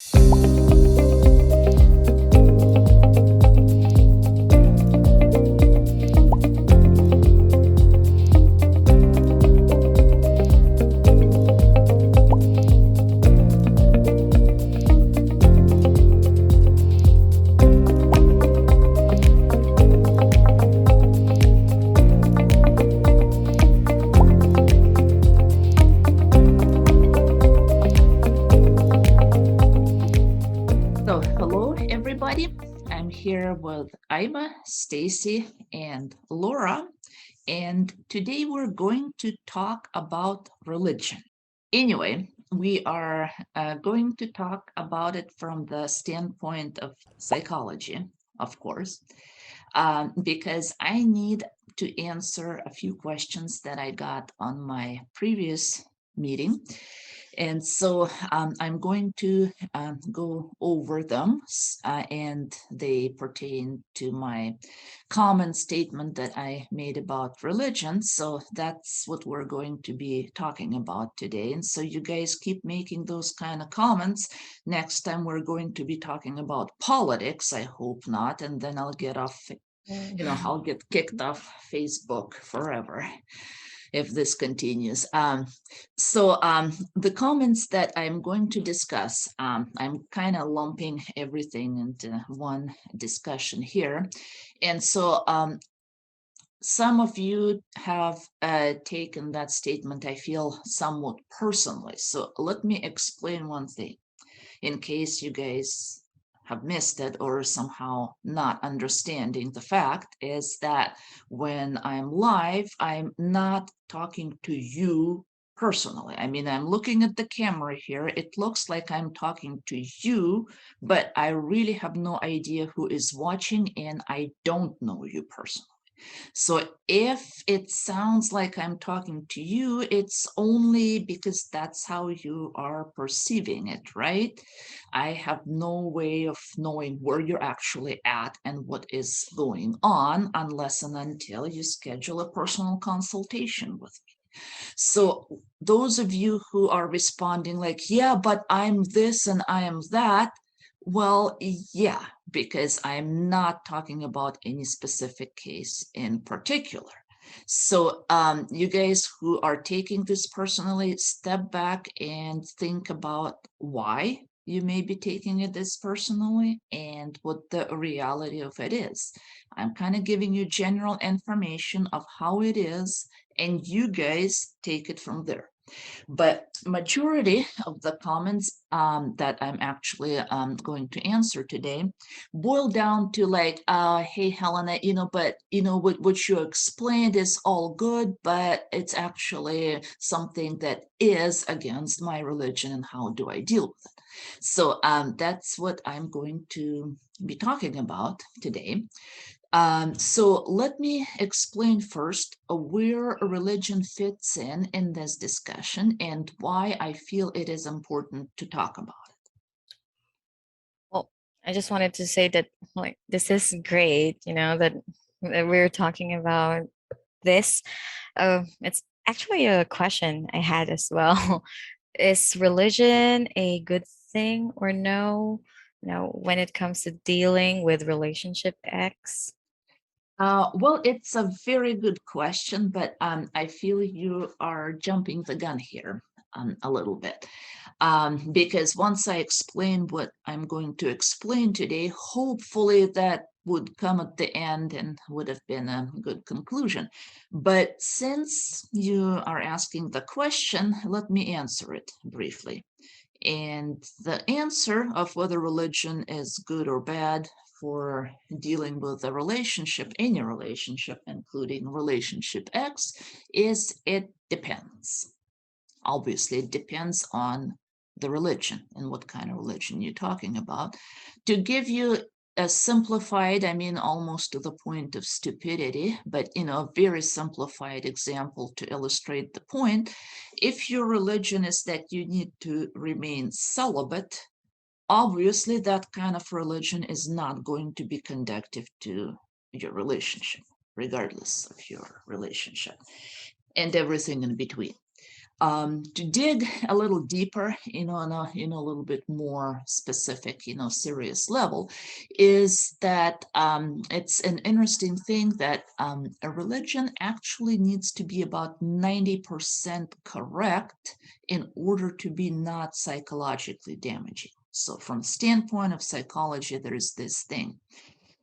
So, hello everybody. I'm here with Ima, Stacy, and Laura, and today we're going to talk about religion. Anyway, we are going to talk about it from the standpoint of psychology, of course, because I need to answer a few questions that I got on my previous meeting. And so I'm going to go over them, and they pertain to my common statement that I made about religion. So that's what we're going to be talking about today. And so you guys keep making those kind of comments. Next time we're going to be talking about politics. I hope not. And then I'll get off, I'll get kicked off Facebook forever if this continues. The comments that I'm going to discuss, I'm kind of lumping everything into one discussion here. And so some of you have taken that statement, I feel, somewhat personally. So let me explain one thing in case you guys have missed it or somehow not understanding the fact is that when I'm live, I'm not talking to you personally. I mean, I'm looking at the camera here. It looks like I'm talking to you, but I really have no idea who is watching and I don't know you personally. So if it sounds like I'm talking to you, it's only because that's how you are perceiving it, right? I have no way of knowing where you're actually at and what is going on unless and until you schedule a personal consultation with me. So those of you who are responding like, yeah, but I'm this and I am that, well, yeah, because I'm not talking about any specific case in particular. So you guys who are taking this personally, step back and think about why you may be taking it this personally and what the reality of it is. I'm kind of giving you general information of how it is, and you guys take it from there. But majority of the comments that I'm actually going to answer today boil down to like, hey, Helena, but what you explained is all good, but it's actually something that is against my religion, and how do I deal with it? So that's what I'm going to be talking about today. So let me explain first where religion fits in this discussion and why I feel it is important to talk about it. Well, I just wanted to say that like this is great, that we're talking about this. It's actually a question I had as well. Is religion a good thing or no? When it comes to dealing with relationship X? Well, it's a very good question, but I feel you are jumping the gun here a little bit. Because once I explain what I'm going to explain today, hopefully that would come at the end and would have been a good conclusion. But since you are asking the question, let me answer it briefly. And the answer of whether religion is good or bad for dealing with a relationship, any relationship, including relationship X, is it depends. Obviously, it depends on the religion and what kind of religion you're talking about. To give you a simplified, I mean, almost to the point of stupidity, but a very simplified example to illustrate the point. If your religion is that you need to remain celibate, obviously that kind of religion is not going to be conducive to your relationship, regardless of your relationship and everything in between. To dig a little deeper, on a little bit more specific, serious level, is that it's an interesting thing that a religion actually needs to be about 90% correct in order to be not psychologically damaging. So from the standpoint of psychology, there's this thing.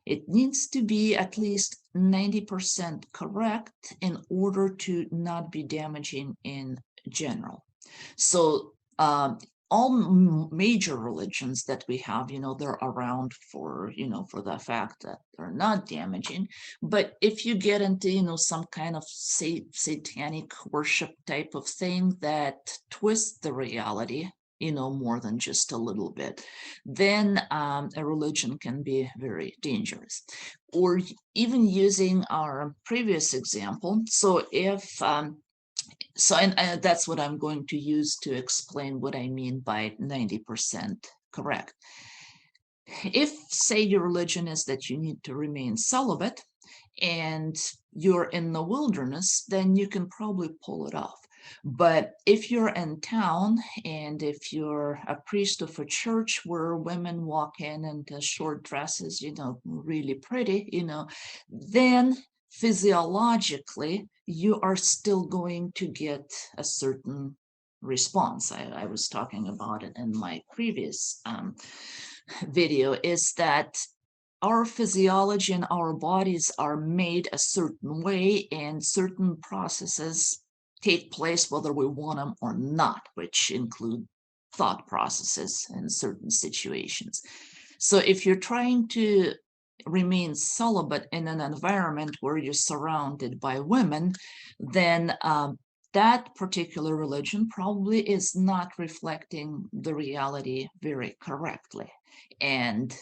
It needs to be at least 90% correct in order to not be damaging in general. So all major religions that we have, they're around for the fact that they're not damaging. But if you get into, some kind of satanic worship type of thing that twists the reality, more than just a little bit, then a religion can be very dangerous. Or even using our previous example, so if and that's what I'm going to use to explain what I mean by 90% correct. If, say, your religion is that you need to remain celibate and you're in the wilderness, then you can probably pull it off. But if you're in town and if you're a priest of a church where women walk in short dresses, really pretty, then physiologically you are still going to get a certain response. I was talking about it in my previous video, is that our physiology and our bodies are made a certain way, and certain processes take place whether we want them or not, which include thought processes in certain situations. So if you're trying to remain celibate in an environment where you're surrounded by women, then that particular religion probably is not reflecting the reality very correctly. And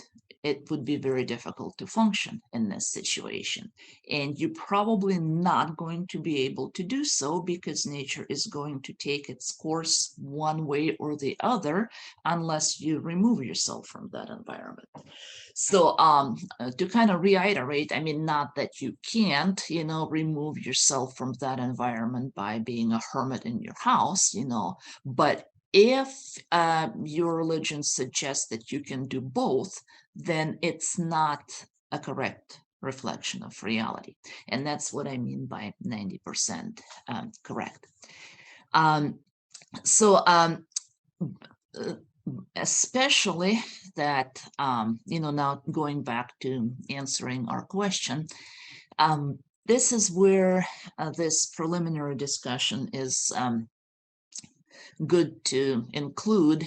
it would be very difficult to function in this situation. And you're probably not going to be able to do so because nature is going to take its course one way or the other unless you remove yourself from that environment. So to kind of reiterate, I mean, not that you can't, remove yourself from that environment by being a hermit in your house, but if your religion suggests that you can do both, then it's not a correct reflection of reality. And that's what I mean by 90% correct. So especially that, now going back to answering our question, this is where this preliminary discussion is good to include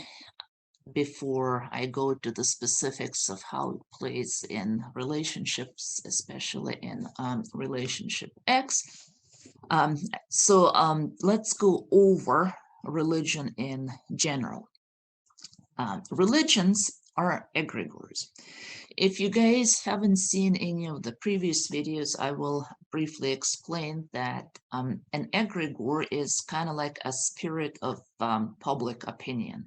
before I go to the specifics of how it plays in relationships, especially in relationship X. So let's go over religion in general. Religions are egregores. If you guys haven't seen any of the previous videos, I will briefly explain that an egregore is kind of like a spirit of public opinion.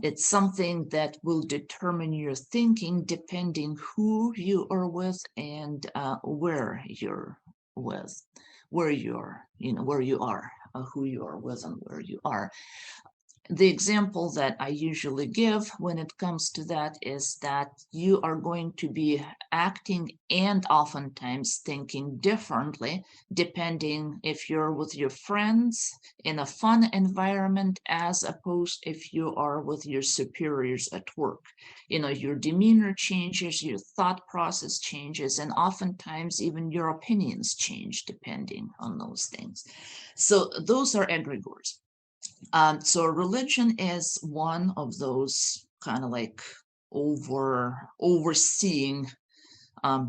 It's something that will determine your thinking depending who you are with and where you're with, where you're, where you are, who you are with and where you are. The example that I usually give when it comes to that is that you are going to be acting and oftentimes thinking differently depending if you're with your friends in a fun environment as opposed if you are with your superiors at work. Your demeanor changes, your thought process changes, and oftentimes even your opinions change depending on those things. So those are egregores. So religion is one of those kind of like overseeing,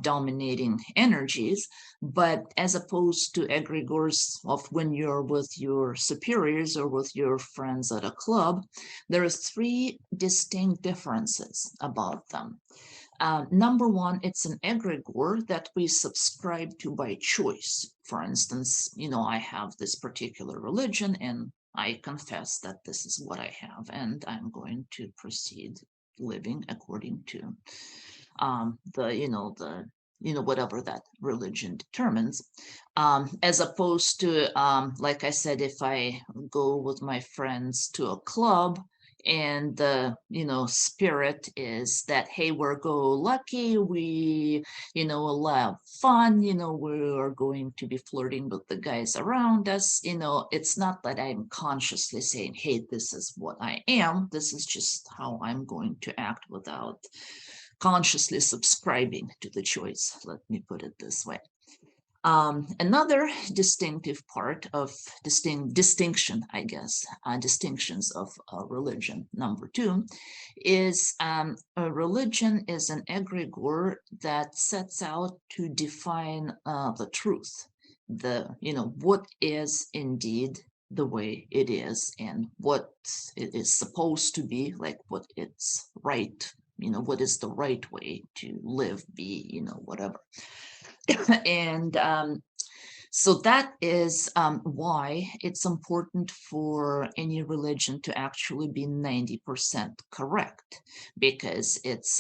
dominating energies, but as opposed to egregores of when you're with your superiors or with your friends at a club, there are three distinct differences about them. Number one, it's an egregore that we subscribe to by choice. For instance, I have this particular religion and I confess that this is what I have, and I'm going to proceed living according to the whatever that religion determines, as opposed to, like I said, if I go with my friends to a club and the spirit is that, hey, we're go lucky, we will have fun, we are going to be flirting with the guys around us. It's not that I'm consciously saying, hey, this is what I am, this is just how I'm going to act without consciously subscribing to the choice, let me put it this way. Another distinctive part of distinction, I guess, distinctions of religion, number two, is a religion is an egregore that sets out to define the truth, what is indeed the way it is and what it is supposed to be, like what it's right, what is the right way to live, be, whatever. And so that is why it's important for any religion to actually be 90% correct, because it's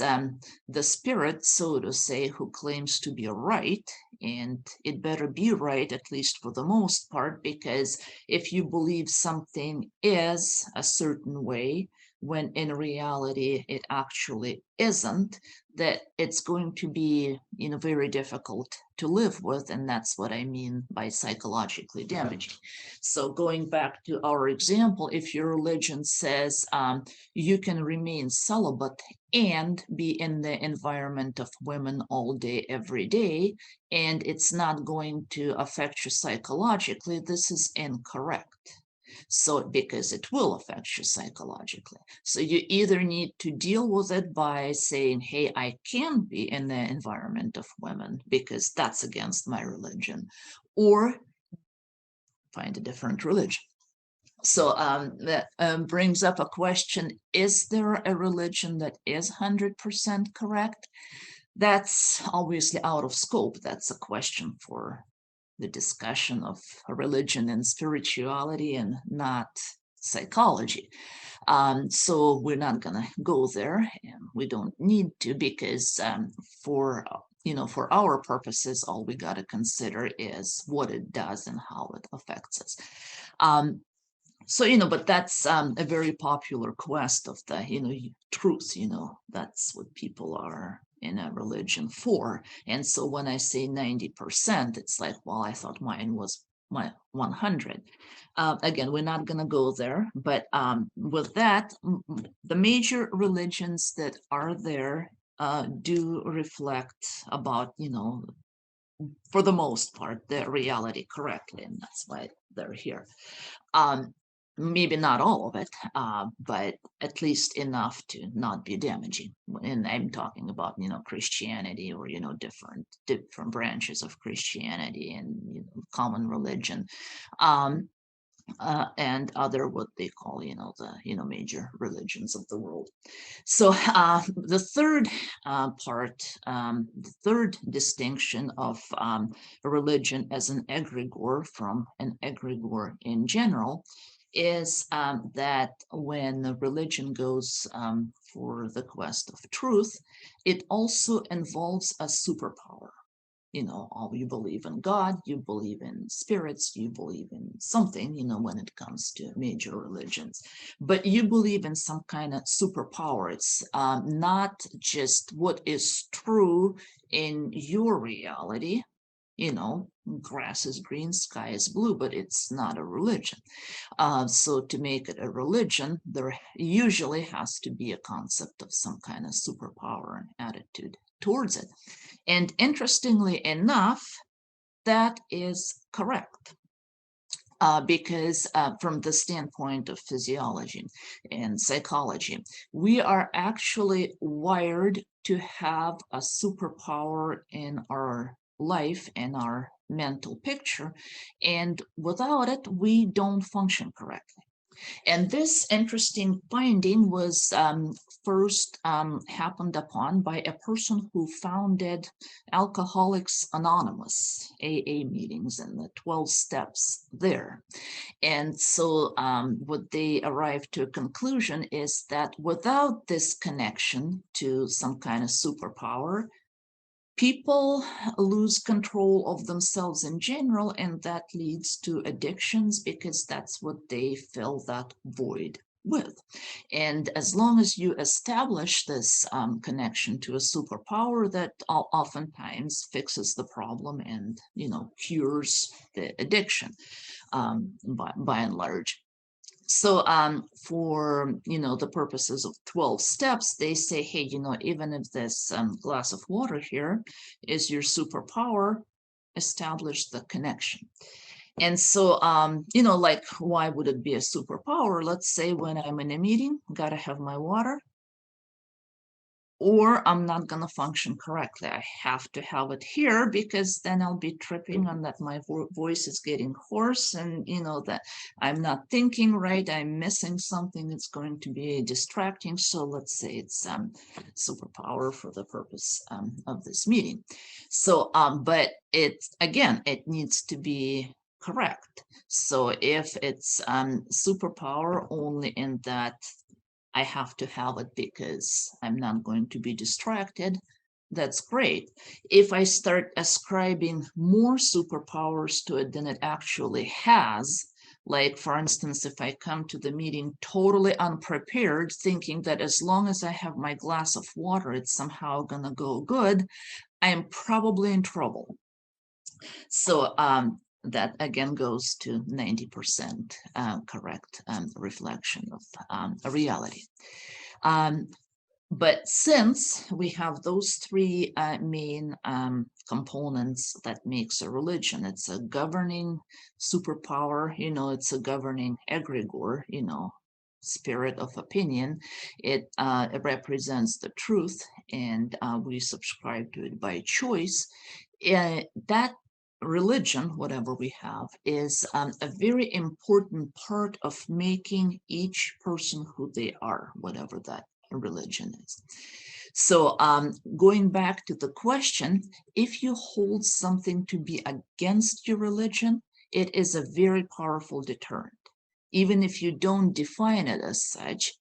the spirit, so to say, who claims to be right, and it better be right, at least for the most part, because if you believe something is a certain way, when in reality it actually isn't, that it's going to be very difficult to live with, and that's what I mean by psychologically damaging. So going back to our example, if your religion says you can remain celibate and be in the environment of women all day every day, and it's not going to affect you psychologically, this is incorrect. So because it will affect you psychologically. So you either need to deal with it by saying, hey, I can be in the environment of women because that's against my religion, or find a different religion. So that brings up a question, is there a religion that is 100% correct? That's obviously out of scope. That's a question for the discussion of religion and spirituality and not psychology. So we're not going to go there, and we don't need to, because for for our purposes, all we got to consider is what it does and how it affects us. So but that's a very popular quest of the truth. That's what people are in a religion for. And so when I say 90%, it's like, well, I thought mine was my 100. Again, we're not going to go there, but with that, the major religions that are there do reflect about for the most part the reality correctly, and that's why they're here. Maybe not all of it, but at least enough to not be damaging. And I'm talking about, Christianity, or, different branches of Christianity and common religion, and other what they call, the major religions of the world. So the third the third distinction of religion as an egregore from an egregore in general is that when the religion goes for the quest of truth, it also involves a superpower. You believe in God, you believe in spirits, you believe in something, when it comes to major religions, but you believe in some kind of superpower. It's not just what is true in your reality, grass is green, sky is blue, but it's not a religion. So to make it a religion, there usually has to be a concept of some kind of superpower and attitude towards it. And interestingly enough, that is correct. Because from the standpoint of physiology and psychology, we are actually wired to have a superpower in our life and our mental picture, and without it, we don't function correctly. And this interesting finding was first happened upon by a person who founded Alcoholics Anonymous, AA meetings, and the 12 steps there. And so what they arrived to a conclusion is that without this connection to some kind of superpower, People lose control of themselves in general, and that leads to addictions because that's what they fill that void with. And as long as you establish this connection to a superpower, that oftentimes fixes the problem and, cures the addiction by and large. So for the purposes of 12 steps, they say, hey, even if this glass of water here is your superpower, establish the connection. And so like, why would it be a superpower? Let's say when I'm in a meeting, gotta have my water, or I'm not going to function correctly. I have to have it here because then I'll be tripping on that my voice is getting hoarse, and that I'm not thinking right, I'm missing something, it's going to be distracting. So let's say it's superpower for the purpose of this meeting. So but it needs to be correct. So if it's superpower only in that I have to have it because I'm not going to be distracted, that's great. If I start ascribing more superpowers to it than it actually has, like for instance, if I come to the meeting totally unprepared, thinking that as long as I have my glass of water, it's somehow gonna go good, I am probably in trouble. So that again goes to 90% correct reflection of reality. But since we have those three main components that makes a religion, it's a governing superpower, it's a governing egregore, spirit of opinion. It represents the truth, and we subscribe to it by choice. That religion, whatever we have, is a very important part of making each person who they are, whatever that religion is. So going back to the question, if you hold something to be against your religion, it is a very powerful deterrent. Even if you don't define it as such,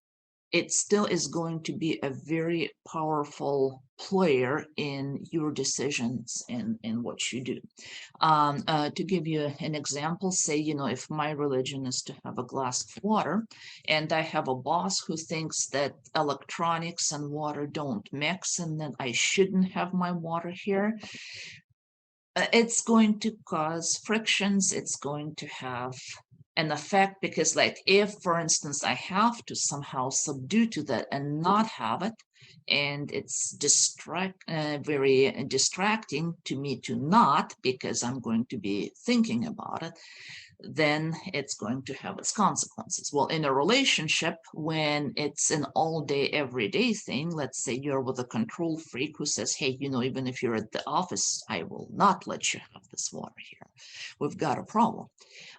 it still is going to be a very powerful player in your decisions and in what you do. To give you an example, say, if my religion is to have a glass of water, and I have a boss who thinks that electronics and water don't mix and that I shouldn't have my water here, it's going to cause frictions. It's going to have an effect because, like, if for instance I have to somehow subdue to that and not have it, and it's very distracting to me to not, because I'm going to be thinking about it, then it's going to have its consequences. Well, in a relationship, when it's an all day, everyday thing, let's say you're with a control freak who says, hey, even if you're at the office, I will not let you have this water here. We've got a problem.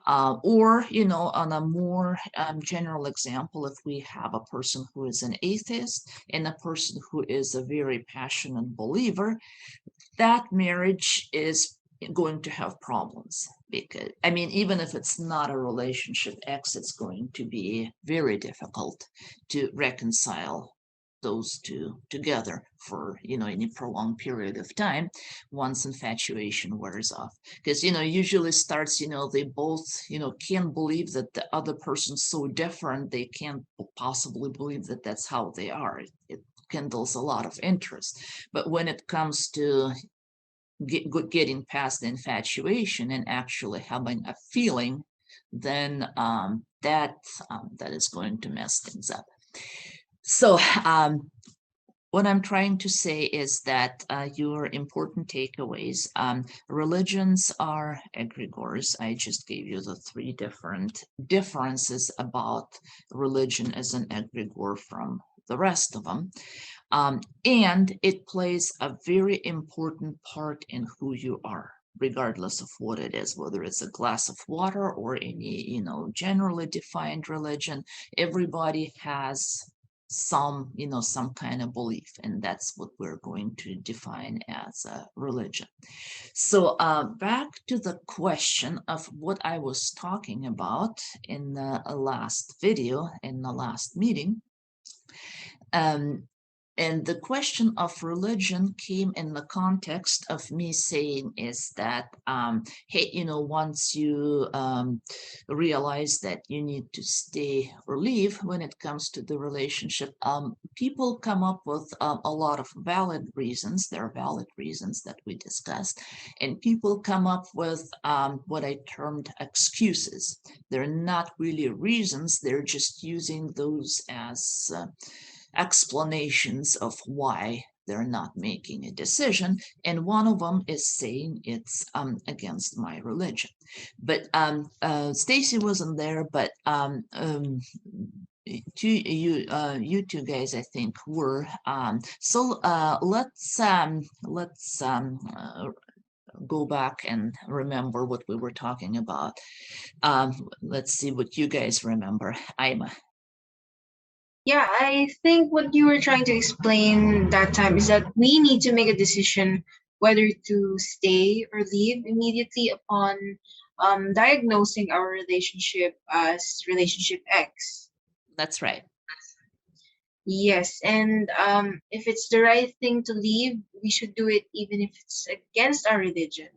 Or, on a more general example, if we have a person who is an atheist and a person who is a very passionate believer, that marriage is going to have problems, because even if it's not a relationship X, it's going to be very difficult to reconcile those two together for any prolonged period of time once infatuation wears off, because usually starts, they both can't believe that the other person's so different, they can't possibly believe that that's how they are. It kindles a lot of interest. But when it comes to getting past the infatuation and actually having a feeling, then that is going to mess things up. So what I'm trying to say is that your important takeaways, religions are egregores. I just gave you the three different differences about religion as an egregore from the rest of them. And it plays a very important part in who you are, regardless of what it is, whether it's a glass of water or any, generally defined religion. Everybody has some kind of belief, and that's what we're going to define as a religion. So back to the question of what I was talking about in the last video, in the last meeting. And the question of religion came in the context of me saying is that, hey, once you realize that you need to stay or leave when it comes to the relationship, people come up with a lot of valid reasons. There are valid reasons that we discussed, and people come up with what I termed excuses. They're not really reasons, they're just using those as explanations of why they're not making a decision, and one of them is saying it's against my religion. But Stacy wasn't there, but you two guys, I think, were. So let's go back and remember what we were talking about. Let's see what you guys remember. I'm Yeah, I think what you were trying to explain that time is that we need to make a decision whether to stay or leave immediately upon diagnosing our relationship as relationship X. That's right. Yes, and if it's the right thing to leave, we should do it even if it's against our religion.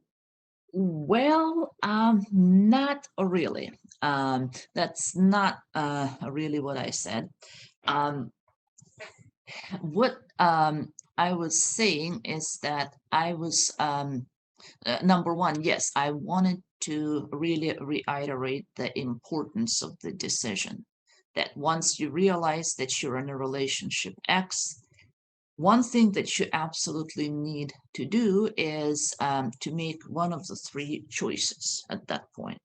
Well, not really. That's not really what I said. Um, what I was saying is that I was number one, yes, I wanted to really reiterate the importance of the decision. That once you realize that you're in a relationship X, one thing that you absolutely need to do is to make one of the three choices at that point.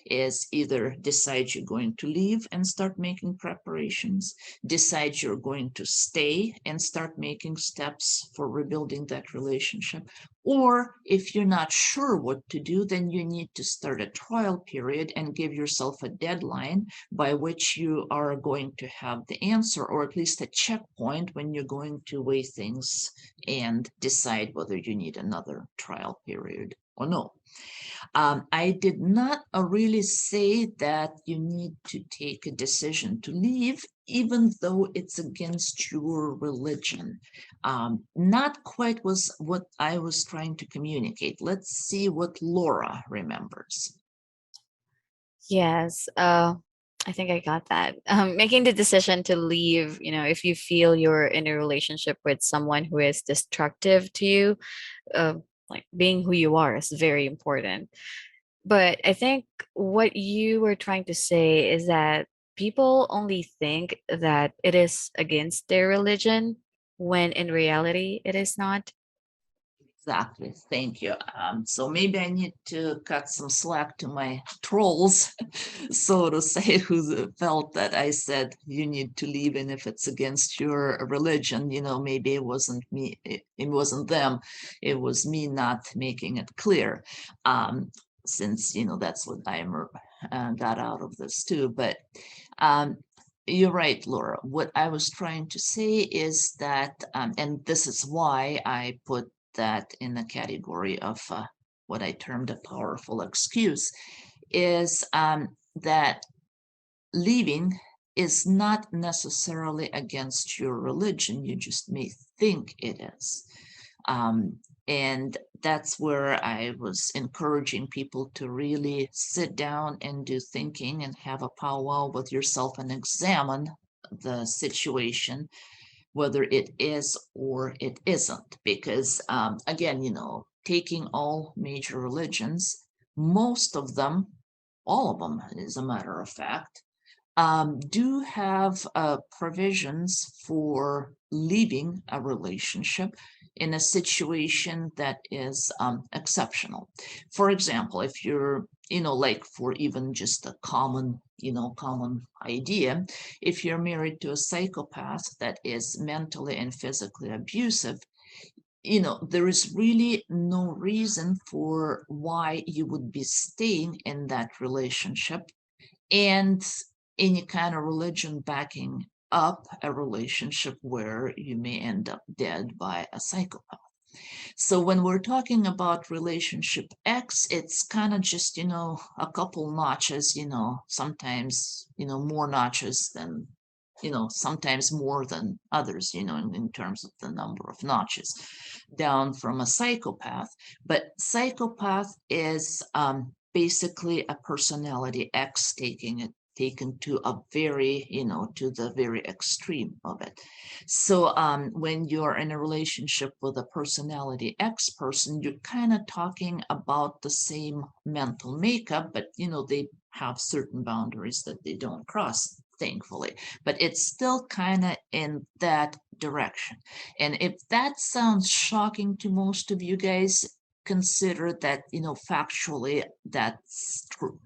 Is either decide you're going to leave and start making preparations, decide you're going to stay and start making steps for rebuilding that relationship, or if you're not sure what to do, then you need to start a trial period and give yourself a deadline by which you are going to have the answer, or at least a checkpoint when you're going to weigh things and decide whether you need another trial period or no. I did not really say that you need to take a decision to leave, even though it's against your religion. Not quite was what I was trying to communicate. Let's see what Laura remembers. Yes, I think I got that. Making the decision to leave, if you feel you're in a relationship with someone who is destructive to you, uh, like being who you are is very important. But I think what you were trying to say is that people only think that it is against their religion when in reality it is not. Exactly. Thank you. So maybe I need to cut some slack to my trolls, so to say, who felt that I said you need to leave, and if it's against your religion, maybe it wasn't me, it wasn't them, it was me not making it clear. Since that's what I got out of this too. But um, you're right, Laura. What I was trying to say is that, and this is why I put that in the category of what I termed a powerful excuse, is that leaving is not necessarily against your religion. You just may think it is. Um, and that's where I was encouraging people to really sit down and do thinking and have a powwow with yourself and examine the situation, whether it is or it isn't. Because again, taking all major religions, most of them, all of them, as a matter of fact, do have provisions for leaving a relationship in a situation that is exceptional. For example, if you're, like for even just a common idea, if you're married to a psychopath that is mentally and physically abusive, there is really no reason for why you would be staying in that relationship, and any kind of religion backing up a relationship where you may end up dead by a psychopath. So when we're talking about relationship X, it's kind of just, a couple notches, sometimes, more notches than sometimes more than others, in terms of the number of notches down from a psychopath. But psychopath is basically a personality X taken to a very, to the very extreme of it. So when you're in a relationship with a personality X person, you're kind of talking about the same mental makeup, but they have certain boundaries that they don't cross, thankfully. But it's still kind of in that direction. And if that sounds shocking to most of you guys, consider that, factually, that's true.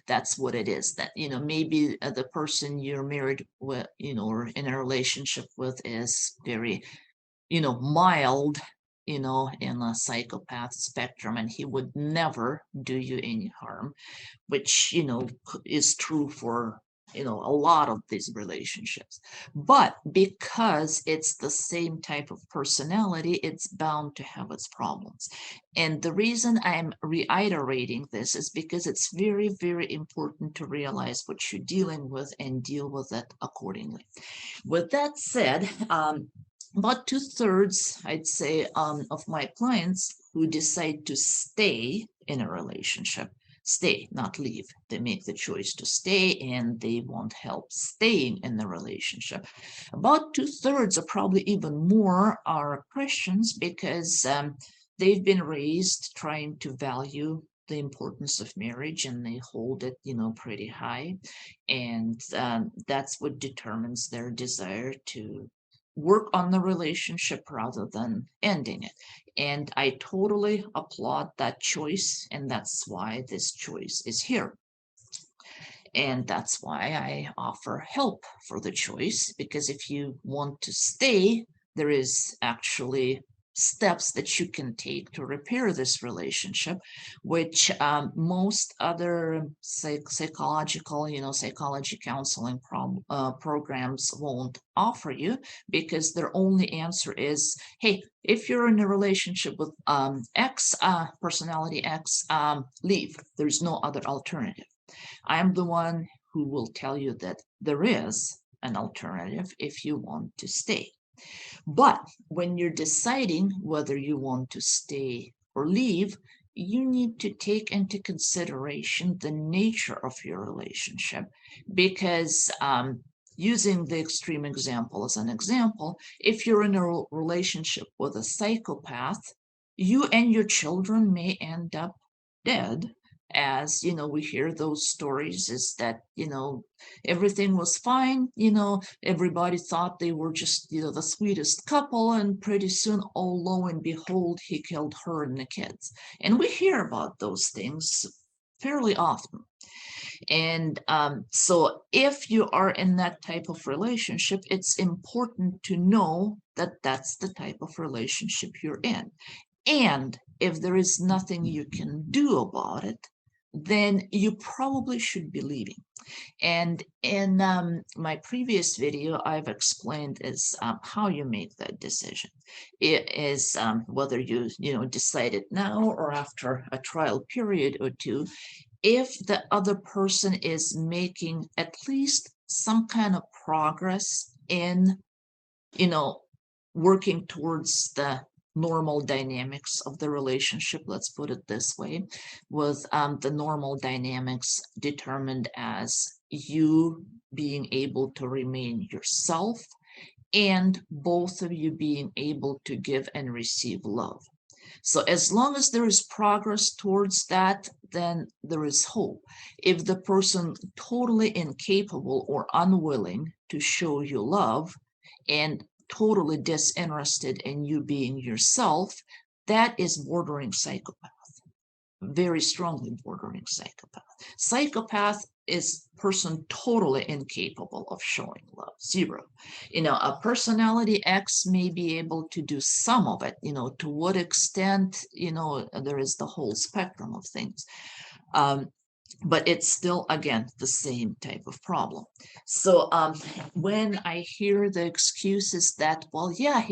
That's what it is. That, maybe the person you're married with, or in a relationship with is very, mild, in a psychopath spectrum, and he would never do you any harm, which, is true for, a lot of these relationships. But because it's the same type of personality, it's bound to have its problems. And the reason I'm reiterating this is because it's very, very important to realize what you're dealing with and deal with it accordingly. With that said, about 2/3, I'd say, of my clients who decide to stay in a relationship, stay, not leave. They make the choice to stay, and they want help staying in the relationship. About 2/3, or probably even more, are Christians, because they've been raised trying to value the importance of marriage, and they hold it, pretty high. And that's what determines their desire to work on the relationship rather than ending it. And I totally applaud that choice, and that's why this choice is here. And that's why I offer help for the choice, because if you want to stay, there is actually steps that you can take to repair this relationship, which most other psychological, psychology counseling programs won't offer you, because their only answer is, hey, if you're in a relationship with X, personality X, leave. There's no other alternative. I'm the one who will tell you that there is an alternative if you want to stay. But when you're deciding whether you want to stay or leave, you need to take into consideration the nature of your relationship, because using the extreme example as an example, if you're in a relationship with a psychopath, you and your children may end up dead. As we hear those stories, is that everything was fine, everybody thought they were just the sweetest couple, and pretty soon, oh, lo and behold, he killed her and the kids. And we hear about those things fairly often. And so if you are in that type of relationship, it's important to know that that's the type of relationship you're in. And if there is nothing you can do about it, then you probably should be leaving. And in my previous video, I've explained is how you make that decision. It is whether you decide it now or after a trial period or two. If the other person is making at least some kind of progress in, working towards the normal dynamics of the relationship, let's put it this way, with the normal dynamics determined as you being able to remain yourself, and both of you being able to give and receive love. So as long as there is progress towards that, then there is hope. If the person totally incapable or unwilling to show you love and totally disinterested in you being yourself, that is bordering psychopath. Very strongly bordering psychopath. Psychopath is person totally incapable of showing love, zero. A personality X may be able to do some of it, to what extent, there is the whole spectrum of things. But it's still, again, the same type of problem. So when I hear the excuses that, well, yeah,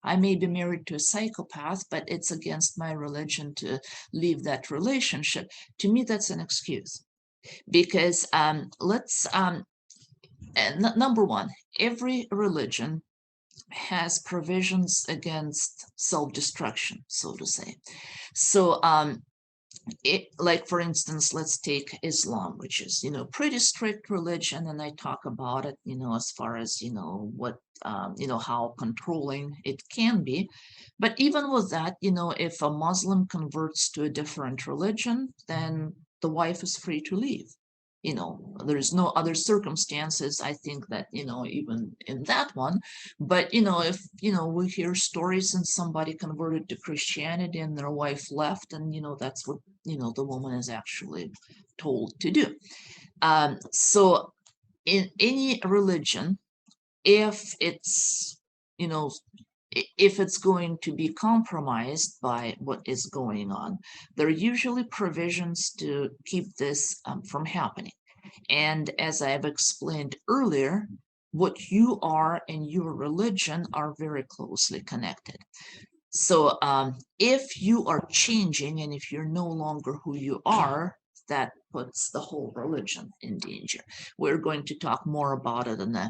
I may be married to a psychopath, but it's against my religion to leave that relationship, to me, that's an excuse. Because let's and number one, every religion has provisions against self-destruction, so to say. So like for instance, let's take Islam, which is, pretty strict religion, and I talk about it, as far as, what, how controlling it can be. But even with that, if a Muslim converts to a different religion, then the wife is free to leave. There's no other circumstances, I think, that, even in that one. But, if, we hear stories and somebody converted to Christianity and their wife left, and, that's what, the woman is actually told to do. So in any religion, if it's, if it's going to be compromised by what is going on, there are usually provisions to keep this from happening. And as I've explained earlier, what you are and your religion are very closely connected. So if you are changing and if you're no longer who you are, that puts the whole religion in danger. We're going to talk more about it in the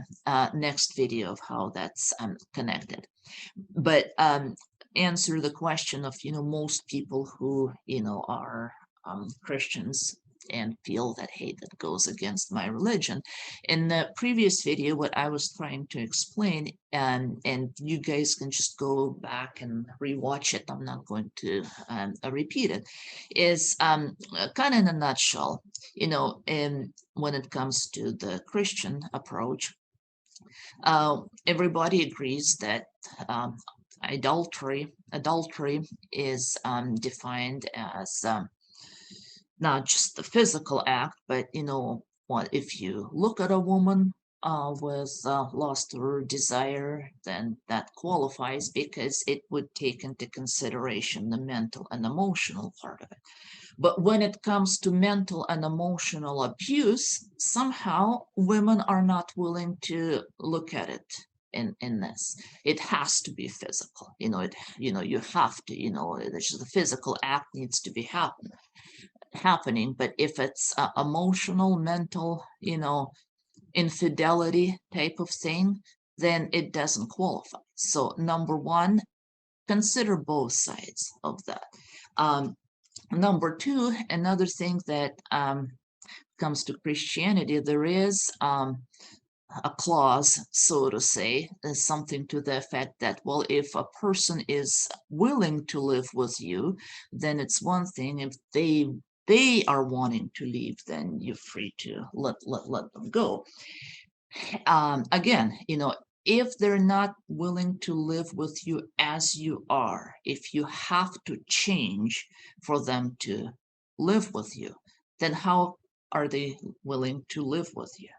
next video of how that's connected. But answer the question of, most people who, are Christians and feel that, hey, that goes against my religion. In the previous video, what I was trying to explain, and you guys can just go back and rewatch it, I'm not going to repeat it, is kind of in a nutshell, when it comes to the Christian approach, everybody agrees that adultery is defined as not just the physical act, but what if you look at a woman with lust or desire, then that qualifies because it would take into consideration the mental and emotional part of it. But when it comes to mental and emotional abuse, somehow women are not willing to look at it in this. It has to be physical. You have to, there's the physical act needs to be happening. But if it's emotional, mental, infidelity type of thing, then it doesn't qualify. So number one, consider both sides of that. Number two, another thing that comes to Christianity, there is a clause, so to say, something to the effect that, well, if a person is willing to live with you, then it's one thing. If they are wanting to leave, then you're free to let them go. Again, if they're not willing to live with you as you are, if you have to change for them to live with you, then how are they willing to live with you?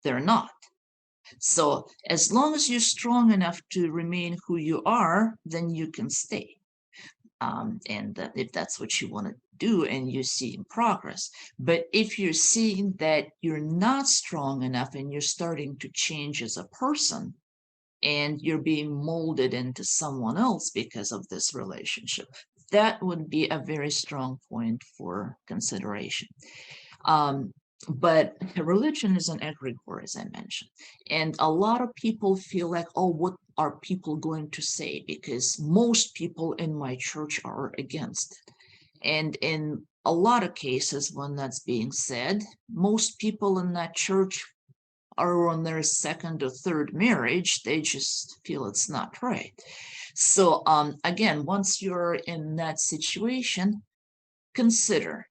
They're not. So as long as you're strong enough to remain who you are, then you can stay. And if that's what you want to do and you're seeing progress. But if you're seeing that you're not strong enough and you're starting to change as a person and you're being molded into someone else because of this relationship, that would be a very strong point for consideration. But religion is an egregore, as I mentioned. And a lot of people feel like, oh, what are people going to say? Because most people in my church are against it. And in a lot of cases, when that's being said, most people in that church are on their second or third marriage. They just feel it's not right. So again, once you're in that situation, consider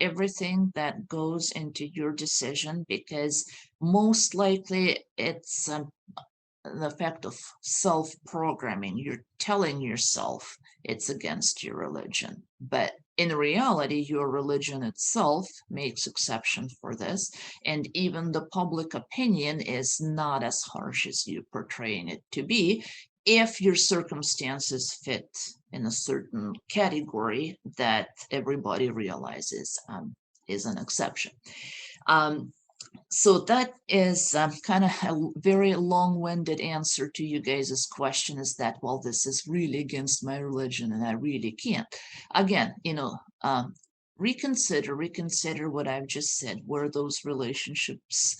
everything that goes into your decision, because most likely it's the effect of self-programming. You're telling yourself it's against your religion, but in reality, your religion itself makes exception for this, and even the public opinion is not as harsh as you portraying it to be, if your circumstances fit in a certain category that everybody realizes is an exception. So that is kind of a very long-winded answer to you guys' question, is that, well, this is really against my religion and I really can't. Again, reconsider what I've just said, where those relationships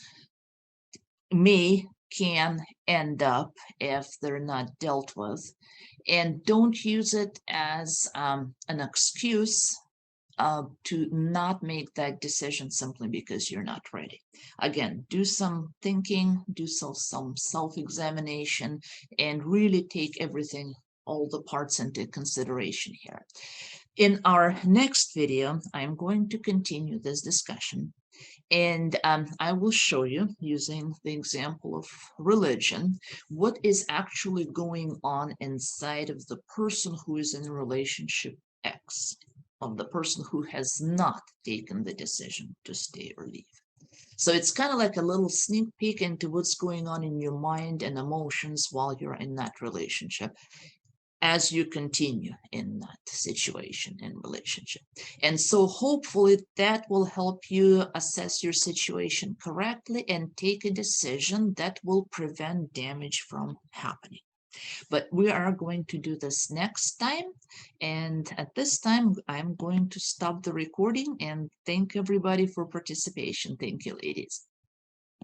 can end up if they're not dealt with. And don't use it as an excuse to not make that decision simply because you're not ready. Again, do some thinking, do some self-examination, and really take everything, all the parts into consideration here. In our next video, I'm going to continue this discussion, and I will show you, using the example of religion, what is actually going on inside of the person who is in relationship X, of the person who has not taken the decision to stay or leave. So it's kind of like a little sneak peek into what's going on in your mind and emotions while you're in that relationship, as you continue in that situation and relationship. And so hopefully that will help you assess your situation correctly and take a decision that will prevent damage from happening. But we are going to do this next time. And at this time, I'm going to stop the recording and thank everybody for participation. Thank you, ladies.